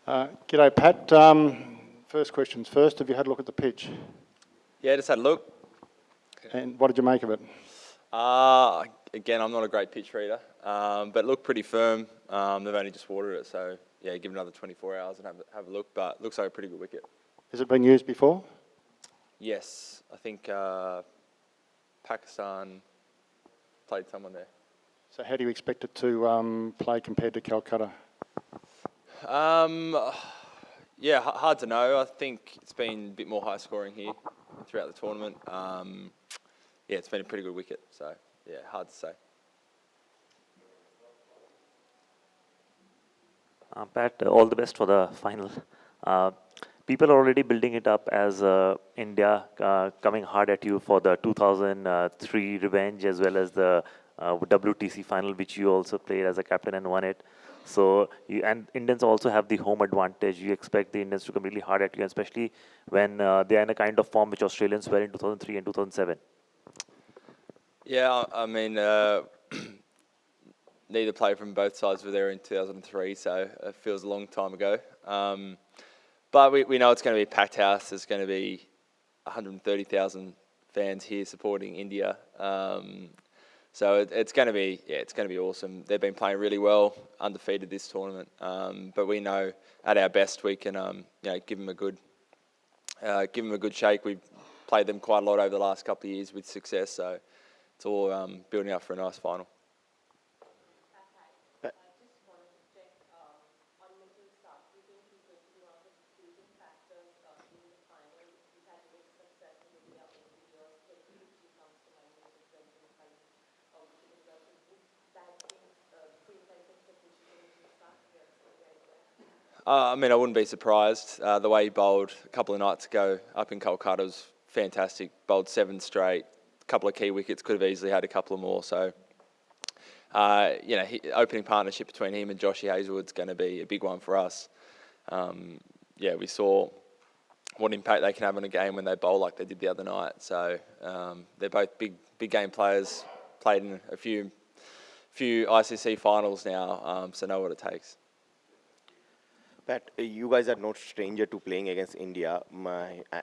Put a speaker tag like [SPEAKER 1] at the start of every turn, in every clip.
[SPEAKER 1] G'day, Pat. First questions first. Have you had a look at the pitch?
[SPEAKER 2] Yeah, just had a look.
[SPEAKER 1] And what did you make of it?
[SPEAKER 2] Again, I'm not a great pitch reader, but it looked pretty firm. They've only just watered it, so yeah, give it another 24 hours and have a look, but looks like a pretty good wicket.
[SPEAKER 1] Has it been used before?
[SPEAKER 2] Yes, I think Pakistan played someone there.
[SPEAKER 1] So how do you expect it to play compared to Calcutta?
[SPEAKER 2] Yeah, hard to know. I think it's been a bit more high scoring here throughout the tournament. Yeah, it's been a pretty good wicket, so yeah, hard to say.
[SPEAKER 3] Pat, all the best for the final. People are already building it up as India coming hard at you for the 2003 revenge, as well as the WTC final, which you also played as a captain and won it. So, and Indians also have the home advantage. You expect the Indians to come really hard at you, especially when they are in a kind of form which Australians were in 2003 and 2007.
[SPEAKER 2] Yeah, I mean, neither player from both sides were there in 2003, so it feels a long time ago. But we know it's going to be a packed house. There's going to be 130,000 fans here supporting India. So it's going to be awesome. They've been playing really well, undefeated this tournament. But we know at our best we can give them a good shake. We've played them quite a lot over the last couple of years with success. So it's all building up for a nice final. I mean, I wouldn't be surprised. The way he bowled a couple of nights ago up in Kolkata was fantastic. Bowled 7 straight, a couple of key wickets, could have easily had a couple of more. So, opening partnership between him and Joshy Hazlewood's going to be a big one for us. We saw what impact they can have on a game when they bowl like they did the other night. So they're both big game players, played in a few ICC finals now, so know what it takes.
[SPEAKER 4] Pat, you guys are no stranger to playing against India.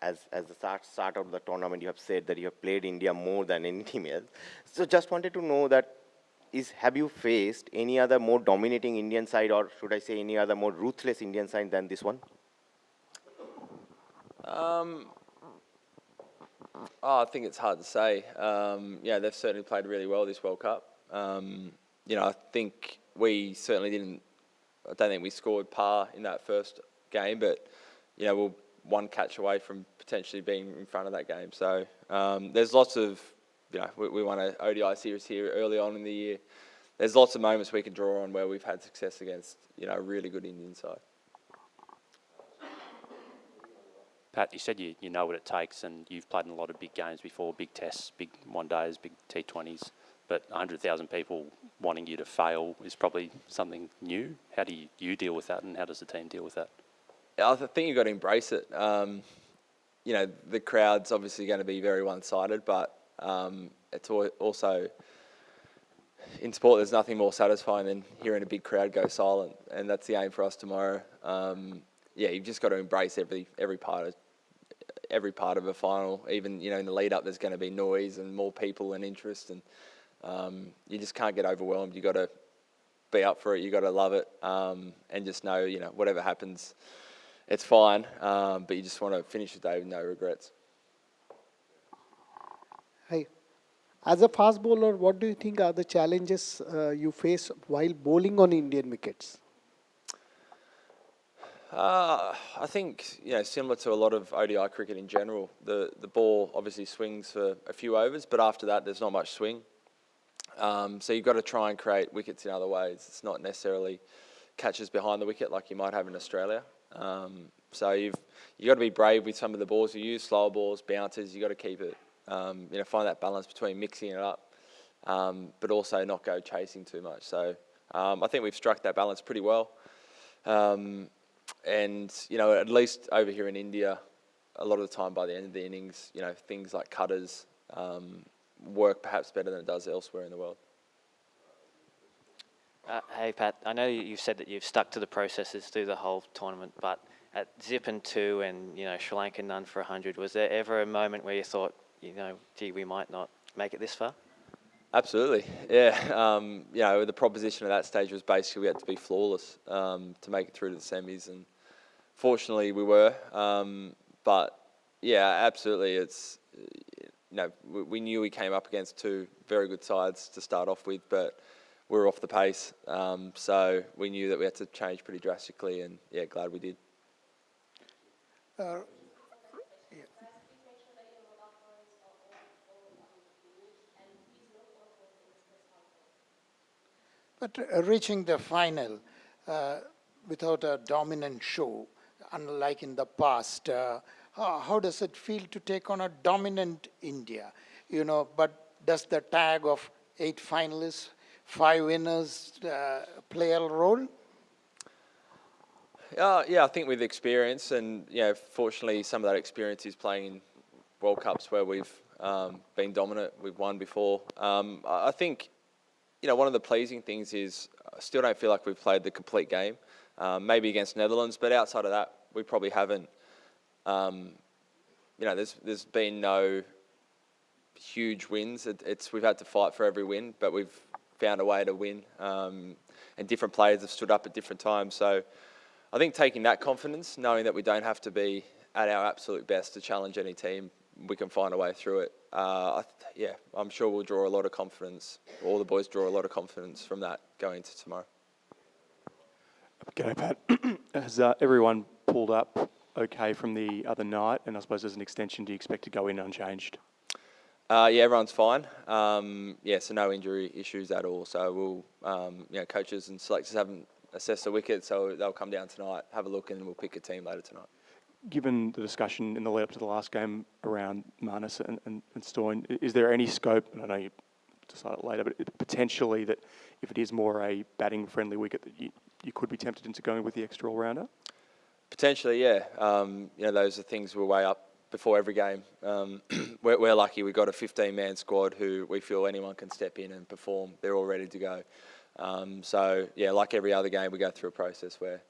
[SPEAKER 4] As the start of the tournament, you have said that you have played India more than any team else. So just wanted to know that have you faced any other more dominating Indian side, or should I say any other more ruthless Indian side than this one?
[SPEAKER 2] I think it's hard to say. They've certainly played really well this World Cup. I think we certainly I don't think we scored par in that first game, but we're one catch away from potentially being in front of that game. So there's lots of, we won an ODI series here early on in the year. There's lots of moments we can draw on where we've had success against, a really good Indian side.
[SPEAKER 5] Pat, you said you know what it takes, and you've played in a lot of big games before, big tests, big one-days, big T20s. But 100,000 people wanting you to fail is probably something new. How do you deal with that, and how does the team deal with that?
[SPEAKER 2] I think you've got to embrace it. The crowd's obviously going to be very one-sided, but it's also, in sport, there's nothing more satisfying than hearing a big crowd go silent, and that's the aim for us tomorrow. You've just got to embrace every part of a final. Even in the lead-up, there's going to be noise and more people and interest, and you just can't get overwhelmed. You got to be up for it. You got to love it, and just know, whatever happens, it's fine. But you just want to finish the day with no regrets.
[SPEAKER 6] Hi, as a fast bowler, what do you think are the challenges you face while bowling on Indian wickets?
[SPEAKER 2] I think similar to a lot of ODI cricket in general, the ball obviously swings for a few overs, but after that there's not much swing. So you've got to try and create wickets in other ways. It's not necessarily catches behind the wicket like you might have in Australia. So you've got to be brave with some of the balls you use, slower balls, bouncers. You got to keep it, find that balance between mixing it up, but also not go chasing too much. So I think we've struck that balance pretty well. And at least over here in India, a lot of the time by the end of the innings, things like cutters work perhaps better than it does elsewhere in the world.
[SPEAKER 7] Hey Pat, I know you've said that you've stuck to the processes through the whole tournament, but at zip and 2 and Sri Lanka none for 100, was there ever a moment where you thought, gee, we might not make it this far?
[SPEAKER 2] Absolutely, yeah. The proposition at that stage was basically we had to be flawless to make it through to the semis, and fortunately we were. But yeah, absolutely, it's we knew we came up against two very good sides to start off with, but we were off the pace. So we knew that we had to change pretty drastically, and yeah, glad we did.
[SPEAKER 8] But reaching the final without a dominant show, unlike in the past, how does it feel to take on a dominant India? But does the tag of 8 finalists, 5 winners play a role?
[SPEAKER 2] Yeah, I think with experience, and fortunately some of that experience is playing in World Cups where we've been dominant. We've won before. I think one of the pleasing things is I still don't feel like we've played the complete game. Maybe against Netherlands, but outside of that, we probably haven't. There's been no huge wins. We've had to fight for every win, but we've found a way to win. And different players have stood up at different times. So I think taking that confidence, knowing that we don't have to be at our absolute best to challenge any team, we can find a way through it. I'm sure we'll draw a lot of confidence. All the boys draw a lot of confidence from that going into tomorrow.
[SPEAKER 9] G'day, Pat. Has everyone pulled up okay from the other night? And I suppose as an extension, do you expect to go in unchanged?
[SPEAKER 2] Yeah, everyone's fine. So no injury issues at all. So we'll, coaches and selectors haven't assessed the wicket, so they'll come down tonight, have a look, and we'll pick a team later tonight. Given
[SPEAKER 9] the discussion in the lead up to the last game around Marnus and Stoyne, is there any scope, and I know you decide it later, but potentially that if it is more a batting-friendly wicket, that you could be tempted into going with the extra all-rounder? Potentially, yeah. Those are things we'll weigh up before every game. We're lucky we've got a 15-man squad who we feel anyone can step in and perform. They're all ready to go. Like every other game, we go through a process where,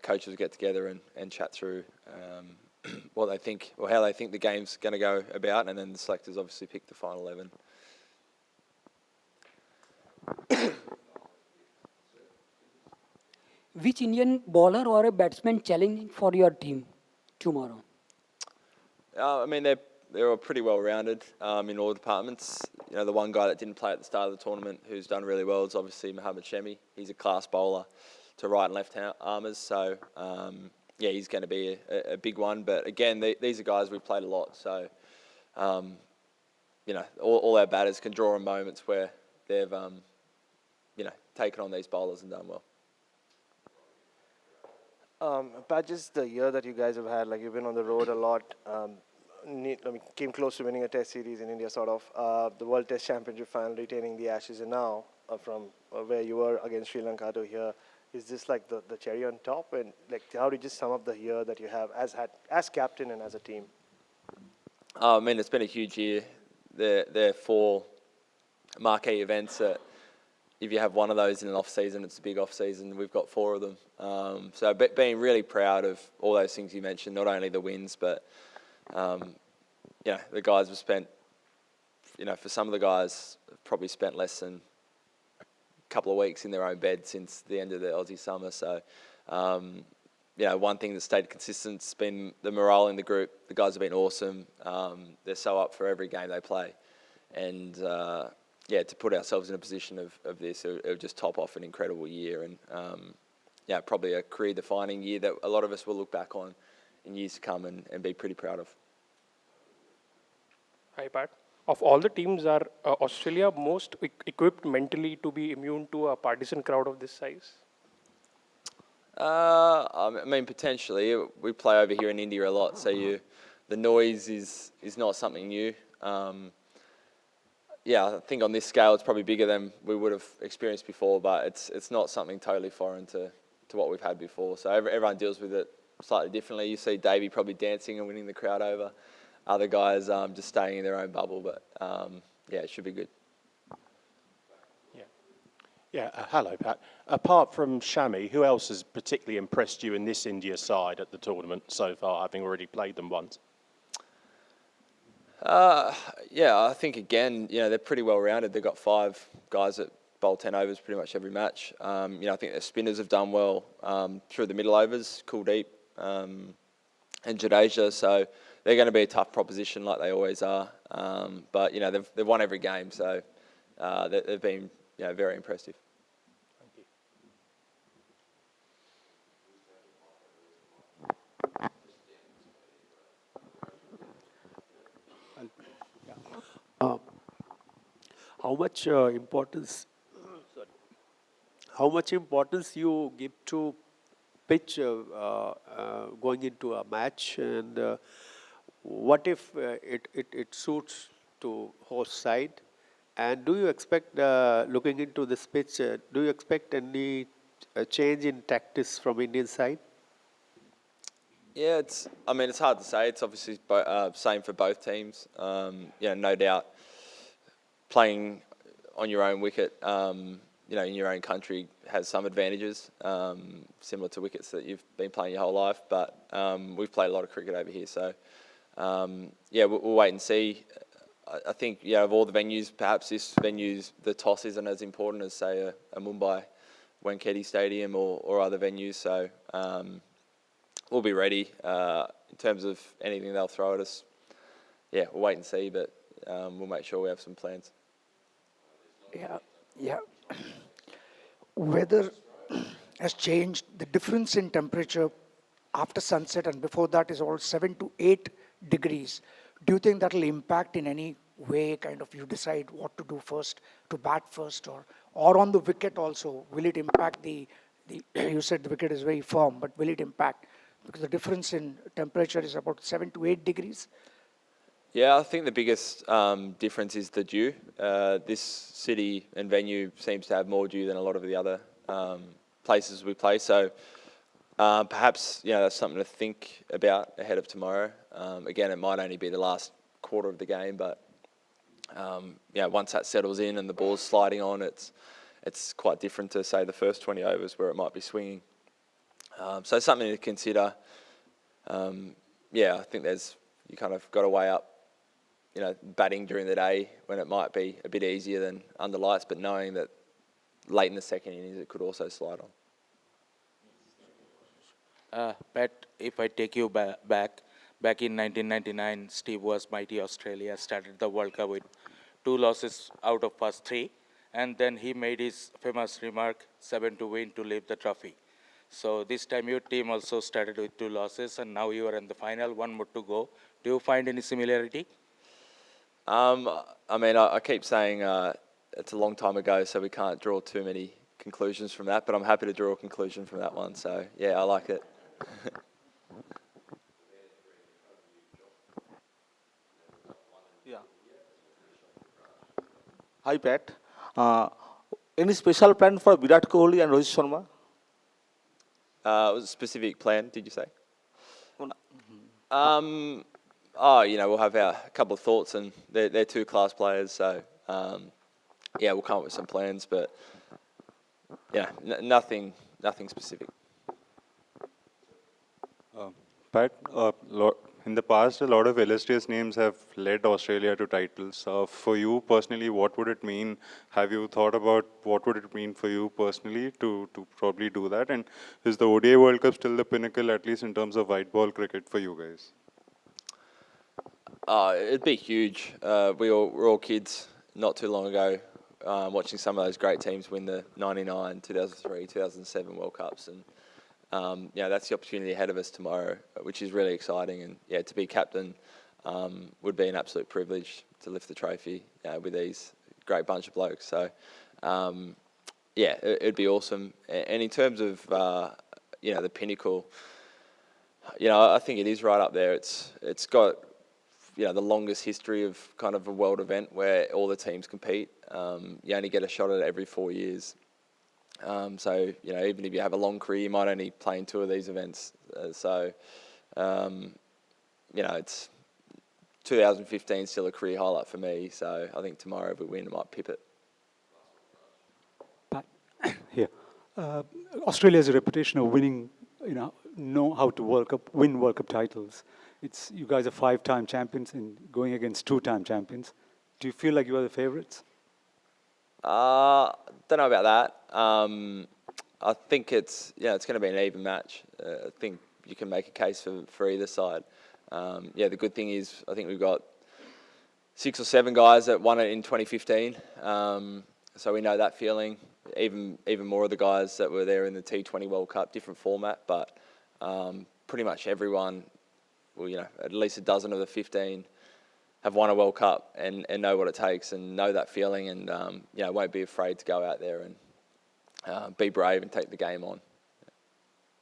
[SPEAKER 9] coaches will get together and chat through what they think or how they think the game's going to go about, and then the selectors obviously pick the final 11.
[SPEAKER 10] Which Indian bowler or a batsman challenging for your team tomorrow?
[SPEAKER 2] They're all pretty well rounded in all departments. The one guy that didn't play at the start of the tournament who's done really well is obviously Mohammad Shami. He's a class bowler to right and left armers, so he's going to be a big one. But again, these are guys we've played a lot, so all our batters can draw on moments where they've taken on these bowlers and done well.
[SPEAKER 11] Pat, just the year that you guys have had, you've been on the road a lot. Came close to winning a Test series in India, sort of. The World Test Championship final, retaining the Ashes, and now from where you were against Sri Lanka to here, is this the cherry on top? And how do you just sum up the year that you have as captain and as a team?
[SPEAKER 2] It's been a huge year. There are 4 marquee events that if you have one of those in an off-season, it's a big off-season. We've got 4 of them. So being really proud of all those things you mentioned, not only the wins, but the guys have spent, for some of the guys, probably spent less than a couple of weeks in their own bed since the end of the Aussie summer. So, one thing that stayed consistent has been the morale in the group. The guys have been awesome. They're so up for every game they play. And, to put ourselves in a position of this, it would just top off an incredible year. And, probably a career-defining year that a lot of us will look back on in years to come and be pretty proud of.
[SPEAKER 12] Hi, Pat. Of all the teams, are Australia most equipped mentally to be immune to a partisan crowd of this size?
[SPEAKER 2] Potentially. We play over here in India a lot, so the noise is not something new. I think on this scale it's probably bigger than we would have experienced before, but it's not something totally foreign to what we've had before. So everyone deals with it slightly differently. You see Davey probably dancing and winning the crowd over. Other guys just staying in their own bubble, but it should be good.
[SPEAKER 12] Yeah.
[SPEAKER 13] Yeah, hello, Pat. Apart from Shami, who else has particularly impressed you in this India side at the tournament so far, having already played them once?
[SPEAKER 2] Yeah, I think again, they're pretty well rounded. They've got 5 guys that bowl 10 overs pretty much every match. I think the spinners have done well through the middle overs, Kuldeep and Jadeja. So they're going to be a tough proposition like they always are. But they've won every game, so they've been very impressive.
[SPEAKER 14] How much importance? How much importance you give to pitch going into a match, and what if it suits to host side? And do you expect, looking into this pitch, do you expect any change in tactics from Indian side?
[SPEAKER 2] Yeah, it's hard to say. It's obviously same for both teams. No doubt playing on your own wicket, in your own country has some advantages, similar to wickets that you've been playing your whole life. But we've played a lot of cricket over here, so we'll wait and see. I think of all the venues, perhaps this venue's the toss isn't as important as say a Mumbai Wankhede Stadium or other venues. So we'll be ready in terms of anything they'll throw at us. Yeah, we'll wait and see, but we'll make sure we have some plans.
[SPEAKER 15] Yeah. Weather has changed. The difference in temperature after sunset and before that is all 7 to 8 degrees. Do you think that will impact in any way, kind of you decide what to do first, to bat first, or on the wicket also? Will it impact the you said the wicket is very firm, but will it impact? Because the difference in temperature is about 7 to 8 degrees.
[SPEAKER 2] Yeah, I think the biggest difference is the dew. This city and venue seems to have more dew than a lot of the other places we play. So perhaps that's something to think about ahead of tomorrow. Again, it might only be the last quarter of the game, but once that settles in and the ball's sliding on, it's quite different to say the first 20 overs where it might be swinging. So something to consider. I think you kind of got to weigh up, batting during the day when it might be a bit easier than under lights, but knowing that late in the second innings it could also slide on.
[SPEAKER 16] Pat, if I take you back in 1999, Steve was mighty Australia, started the World Cup with 2 losses out of past 3, and then he made his famous remark, 7 to win to lift the trophy. So this time your team also started with 2 losses, and now you are in the final, 1 more to go. Do you find any similarity?
[SPEAKER 2] I keep saying it's a long time ago, so we can't draw too many conclusions from that, but I'm happy to draw a conclusion from that one. So, yeah, I like it.
[SPEAKER 17] Yeah. Hi, Pat. Any special plan for Virat Kohli and Rohit Sharma?
[SPEAKER 2] Was it a specific plan, did you say? We'll have a couple of thoughts, and they're 2 class players, so we'll come up with some plans, but nothing specific.
[SPEAKER 18] Pat, in the past, a lot of illustrious names have led Australia to titles. For you personally, what would it mean? Have you thought about what would it mean for you personally to probably do that? And is the ODI World Cup still the pinnacle, at least in terms of white ball cricket for you guys?
[SPEAKER 2] It'd be huge. We were all kids not too long ago, watching some of those great teams win the 99, 2003, 2007 World Cups, and that's the opportunity ahead of us tomorrow, which is really exciting. And to be captain would be an absolute privilege to lift the trophy with these great bunch of blokes. So it'd be awesome. And in terms of the pinnacle, I think it is right up there. It's got the longest history of kind of a world event where all the teams compete. You only get a shot at it every 4 years. So, even if you have a long career, you might only play in 2 of these events. It's 2015 still a career highlight for me. So I think tomorrow if we win, it might pip it.
[SPEAKER 19] Here, Australia has a reputation of winning, know how to win World Cup titles. You guys are 5-time champions and going against 2-time champions. Do you feel like you are the favourites?
[SPEAKER 2] Don't know about that. I think it's going to be an even match. I think you can make a case for either side. The good thing is I think we've got 6 or 7 guys that won it in 2015. So we know that feeling. Even more of the guys that were there in the T20 World Cup, different format, but pretty much everyone, at least a dozen of the 15 have won a World Cup and know what it takes and know that feeling and won't be afraid to go out there and be brave and take the game on.